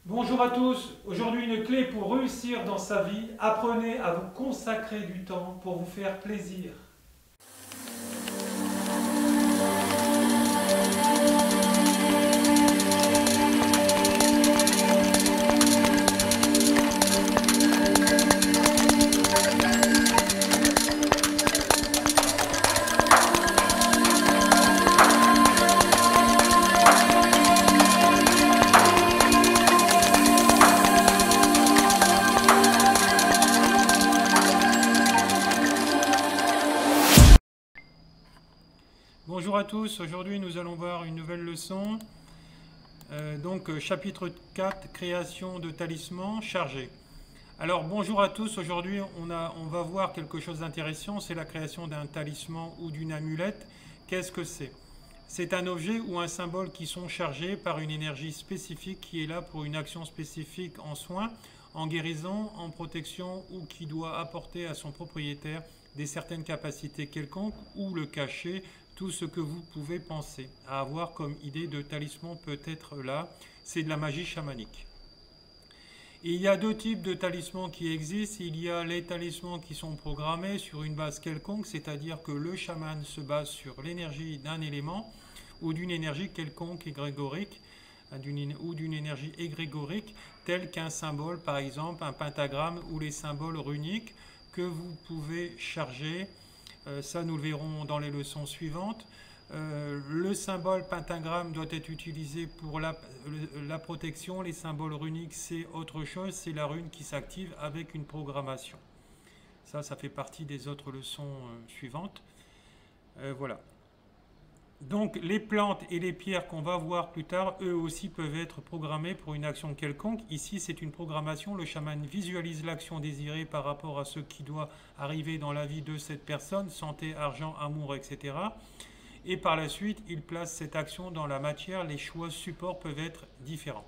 Bonjour à tous, aujourd'hui une clé pour réussir dans sa vie, apprenez à vous consacrer du temps pour vous faire plaisir. Bonjour à tous, aujourd'hui nous allons voir une nouvelle leçon, chapitre 4, création de talismans chargés. Alors bonjour à tous, aujourd'hui on va voir quelque chose d'intéressant, c'est la création d'un talisman ou d'une amulette. Qu'est-ce que c'est? C'est un objet ou un symbole qui sont chargés par une énergie spécifique qui est là pour une action spécifique en soins, en guérison, en protection ou qui doit apporter à son propriétaire des certaines capacités quelconques ou le cacher. Tout ce que vous pouvez penser à avoir comme idée de talisman peut être là, c'est de la magie chamanique. Et il y a deux types de talismans qui existent. Il y a les talismans qui sont programmés sur une base quelconque, c'est-à-dire que le chaman se base sur l'énergie d'un élément ou d'une énergie quelconque égrégorique, ou d'une énergie égrégorique, telle qu'un symbole, par exemple un pentagramme ou les symboles runiques que vous pouvez charger. Ça, nous le verrons dans les leçons suivantes. Le symbole pentagramme doit être utilisé pour la protection. Les symboles runiques, c'est autre chose. C'est la rune qui s'active avec une programmation. Ça fait partie des autres leçons suivantes. Voilà. Donc, les plantes et les pierres qu'on va voir plus tard, eux aussi peuvent être programmés pour une action quelconque. Ici, c'est une programmation. Le chaman visualise l'action désirée par rapport à ce qui doit arriver dans la vie de cette personne, santé, argent, amour, etc. Et par la suite, il place cette action dans la matière. Les choix supports peuvent être différents.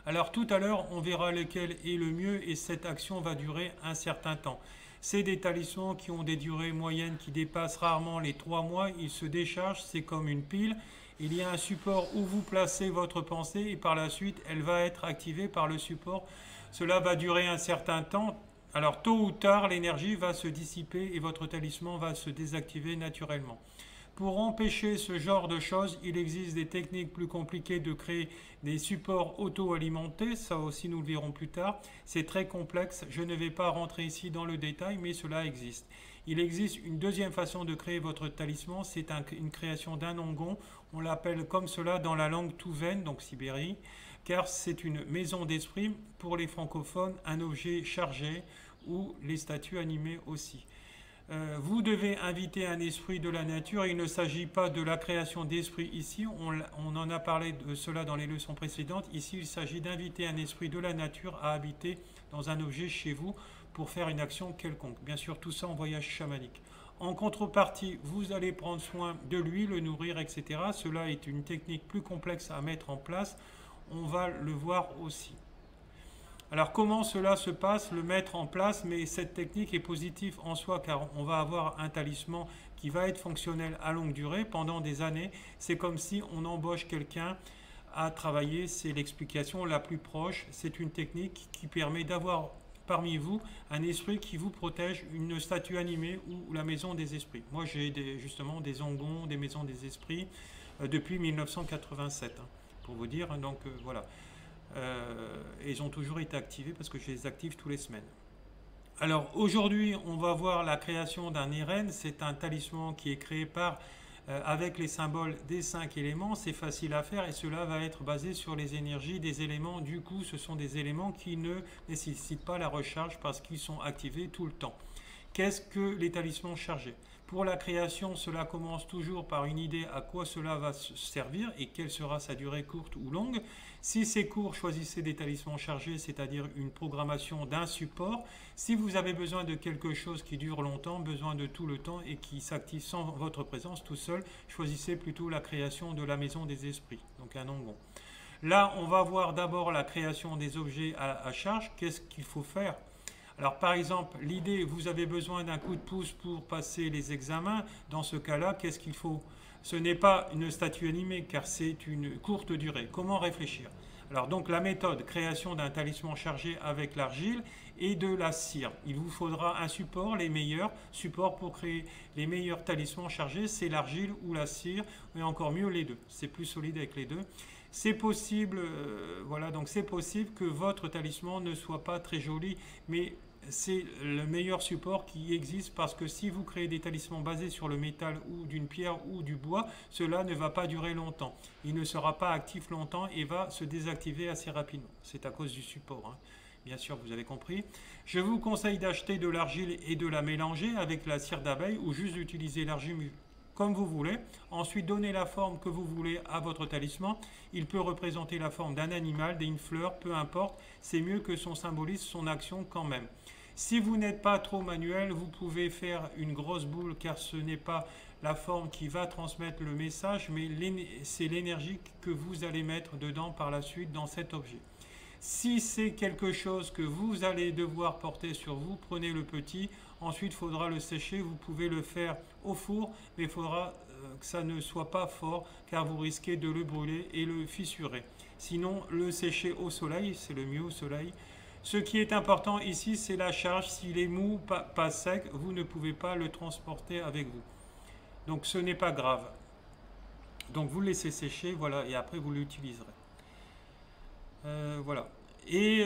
Alors, tout à l'heure, on verra lequel est le mieux et cette action va durer un certain temps. C'est des talismans qui ont des durées moyennes qui dépassent rarement les 3 mois. Ils se déchargent, c'est comme une pile. Il y a un support où vous placez votre pensée et par la suite, elle va être activée par le support. Cela va durer un certain temps. Alors tôt ou tard, l'énergie va se dissiper et votre talisman va se désactiver naturellement. Pour empêcher ce genre de choses, il existe des techniques plus compliquées de créer des supports auto-alimentés. Ça aussi, nous le verrons plus tard. C'est très complexe. Je ne vais pas rentrer ici dans le détail, mais cela existe. Il existe une deuxième façon de créer votre talisman. C'est une création d'un ongon. On l'appelle comme cela dans la langue touvaine, donc Sibérie, car c'est une maison d'esprit. Pour les francophones, un objet chargé ou les statues animées aussi. Vous devez inviter un esprit de la nature. Il ne s'agit pas de la création d'esprit ici, on en a parlé de cela dans les leçons précédentes. Ici, il s'agit d'inviter un esprit de la nature à habiter dans un objet chez vous pour faire une action quelconque. Bien sûr, tout ça en voyage chamanique. En contrepartie, vous allez prendre soin de lui, le nourrir, etc. Cela est une technique plus complexe à mettre en place. On va le voir aussi. Alors comment cela se passe, le mettre en place, mais cette technique est positive en soi car on va avoir un talisman qui va être fonctionnel à longue durée pendant des années. C'est comme si on embauche quelqu'un à travailler, c'est l'explication la plus proche. C'est une technique qui permet d'avoir parmi vous un esprit qui vous protège, une statue animée ou la maison des esprits. Moi j'ai justement des ongons, des maisons des esprits depuis 1987, pour vous dire, donc voilà. Ils ont toujours été activés parce que je les active tous les semaines. Alors aujourd'hui, on va voir la création d'un Eren. C'est un talisman qui est créé avec les symboles des 5 éléments. C'est facile à faire et cela va être basé sur les énergies des éléments. Du coup, ce sont des éléments qui ne nécessitent pas la recharge parce qu'ils sont activés tout le temps. Qu'est-ce que les talismans chargés? Pour la création, cela commence toujours par une idée à quoi cela va servir et quelle sera sa durée courte ou longue. Si c'est court, choisissez des talismans chargés, c'est-à-dire une programmation d'un support. Si vous avez besoin de quelque chose qui dure longtemps, besoin de tout le temps et qui s'active sans votre présence tout seul, choisissez plutôt la création de la maison des esprits, donc un ongon. Là, on va voir d'abord la création des objets à charge. Qu'est-ce qu'il faut faire? Alors par exemple, l'idée, vous avez besoin d'un coup de pouce pour passer les examens. Dans ce cas-là, qu'est-ce qu'il faut? Ce n'est pas une statue animée car c'est une courte durée. Comment réfléchir? Alors donc la méthode création d'un talisman chargé avec l'argile et de la cire. Il vous faudra un support, les meilleurs supports pour créer les meilleurs talismans chargés, c'est l'argile ou la cire, mais encore mieux les deux. C'est plus solide avec les deux. C'est possible, voilà, donc c'est possible que votre talisman ne soit pas très joli, mais c'est le meilleur support qui existe parce que si vous créez des talismans basés sur le métal ou d'une pierre ou du bois, cela ne va pas durer longtemps. Il ne sera pas actif longtemps et va se désactiver assez rapidement. C'est à cause du support, hein. Bien sûr, vous avez compris. Je vous conseille d'acheter de l'argile et de la mélanger avec la cire d'abeille ou juste d'utiliser l'argile comme vous voulez. Ensuite, donnez la forme que vous voulez à votre talisman. Il peut représenter la forme d'un animal, d'une fleur, peu importe. C'est mieux que son symbolise son action quand même. Si vous n'êtes pas trop manuel, vous pouvez faire une grosse boule car ce n'est pas la forme qui va transmettre le message, mais c'est l'énergie que vous allez mettre dedans par la suite dans cet objet. Si c'est quelque chose que vous allez devoir porter sur vous, prenez le petit. Ensuite, il faudra le sécher. Vous pouvez le faire au four, mais il faudra que ça ne soit pas fort car vous risquez de le brûler et le fissurer. Sinon, le sécher au soleil, c'est le mieux au soleil. Ce qui est important ici, c'est la charge. S'il est mou, pas sec, vous ne pouvez pas le transporter avec vous. Donc, ce n'est pas grave. Donc, vous le laissez sécher, voilà, et après, vous l'utiliserez. Voilà. Et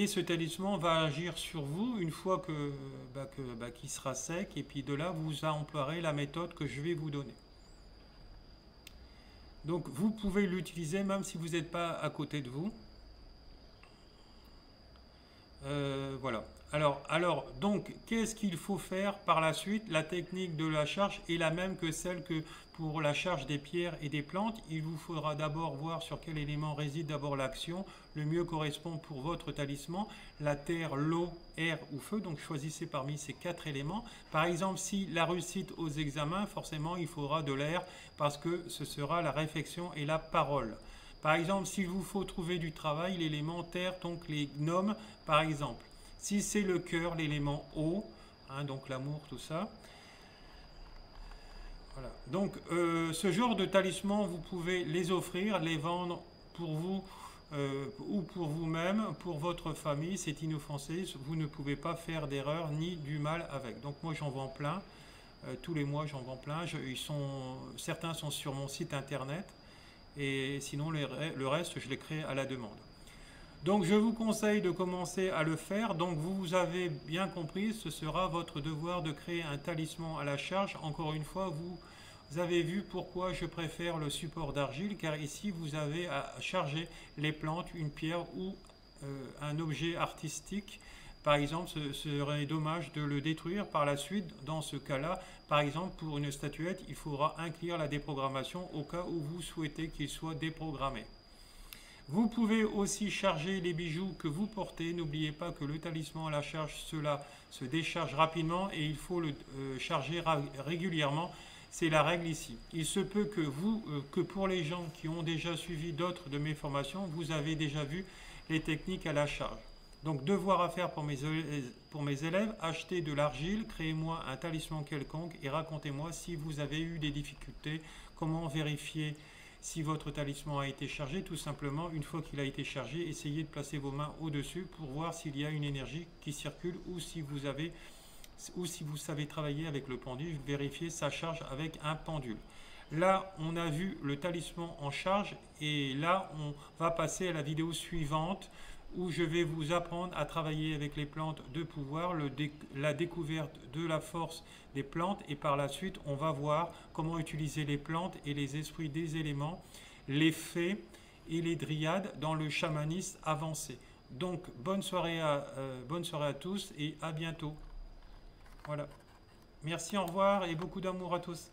ce talisman va agir sur vous une fois qu'il sera sec. Et puis de là, vous emploierez la méthode que je vais vous donner. Donc, vous pouvez l'utiliser même si vous n'êtes pas à côté de vous. Voilà. Alors, donc, qu'est-ce qu'il faut faire par la suite? La technique de la charge est la même que celle que pour la charge des pierres et des plantes. Il vous faudra d'abord voir sur quel élément réside d'abord l'action. Le mieux correspond pour votre talisman, la terre, l'eau, air ou feu. Donc, choisissez parmi ces 4 éléments. Par exemple, si la réussite aux examens, forcément, il faudra de l'air parce que ce sera la réflexion et la parole. Par exemple, s'il vous faut trouver du travail, l'élément terre, donc les gnomes, par exemple. Si c'est le cœur, l'élément eau, hein, donc l'amour, tout ça. Voilà. Donc, ce genre de talisman, vous pouvez les offrir, les vendre pour vous ou pour vous-même, pour votre famille. C'est inoffensif. Vous ne pouvez pas faire d'erreur ni du mal avec. Donc, moi, j'en vends plein. Tous les mois, j'en vends plein. Certains sont sur mon site internet. Et sinon, le reste, je les crée à la demande. Donc, je vous conseille de commencer à le faire. Donc, vous avez bien compris, ce sera votre devoir de créer un talisman à la charge. Encore une fois, vous avez vu pourquoi je préfère le support d'argile, car ici, vous avez à charger les plantes, une pierre ou un objet artistique. Par exemple, ce serait dommage de le détruire par la suite. Dans ce cas-là, par exemple, pour une statuette, il faudra inclure la déprogrammation au cas où vous souhaitez qu'il soit déprogrammé. Vous pouvez aussi charger les bijoux que vous portez. N'oubliez pas que le talisman à la charge, cela se décharge rapidement et il faut le charger régulièrement. C'est la règle ici. Il se peut que pour les gens qui ont déjà suivi d'autres de mes formations, vous avez déjà vu les techniques à la charge. Donc, devoir à faire pour mes élèves, achetez de l'argile, créez-moi un talisman quelconque et racontez-moi si vous avez eu des difficultés, comment vérifier si votre talisman a été chargé. Tout simplement, une fois qu'il a été chargé, essayez de placer vos mains au-dessus pour voir s'il y a une énergie qui circule ou si vous savez travailler avec le pendule, vérifiez sa charge avec un pendule. Là, on a vu le talisman en charge et là, on va passer à la vidéo suivante où je vais vous apprendre à travailler avec les plantes de pouvoir, la découverte de la force des plantes et par la suite, on va voir comment utiliser les plantes et les esprits des éléments, les fées et les dryades dans le chamanisme avancé. Donc, bonne soirée à tous et à bientôt. Voilà. Merci, au revoir et beaucoup d'amour à tous.